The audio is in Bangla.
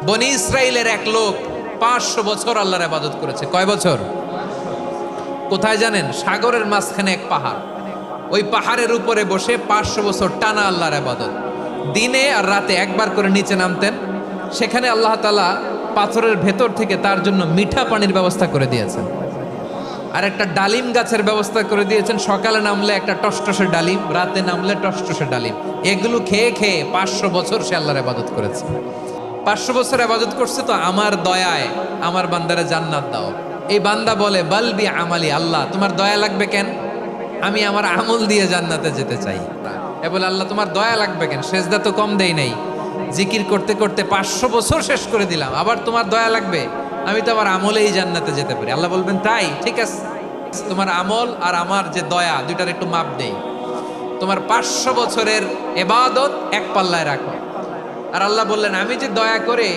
বনি ইসরাইলের এক লোক 500 বছর আল্লাহর ইবাদত করেছে। কয় বছর? কোথায় জানেন? সাগরের মাঝখানে এক পাহাড়, ওই পাহাড়ের উপরে বসে 500 বছর টানা আল্লাহর ইবাদত। দিনে আর রাতে একবার করে নিচে নামতেন। সেখানে আল্লাহ তাআলা পাথরের ভেতর থেকে তার জন্য মিঠা পানির ব্যবস্থা করে দিয়েছেন, আর একটা ডালিম গাছের ব্যবস্থা করে দিয়েছেন। সকালে নামলে একটা টসটসে ডালিম, রাতে নামলে টসটসে ডালিম। এগুলো খেয়ে খেয়ে 500 বছর সে আল্লাহর ইবাদত করেছে। 500 বছর ইবাদত করছে, তো আমার দয়ায় আমার বান্দারে জান্নাত দাও। এই বান্দা বলে, বালবি আমালি, আল্লাহ তোমার দয়া লাগবে কেন? আমি আমার আমল দিয়ে জান্নাতে যেতে চাই। এ বলে, আল্লাহ তোমার দয়া লাগবে কেন? সেজদা তো কম দেই নাই, জিকির করতে করতে 500 বছর শেষ করে দিলাম, আবার তোমার দয়া লাগবে? আমি তো আমার আমলেই জান্নাতে যেতে পারি। আল্লাহ বলবেন, তাই ঠিক আছে, তোমার আমল আর আমার যে দয়া, দুইটার একটু মাপ দেই। তোমার 500 বছরের ইবাদত এক পাল্লায় রাখো। আর আল্লাহ বললেন, আমি যে দয়া করে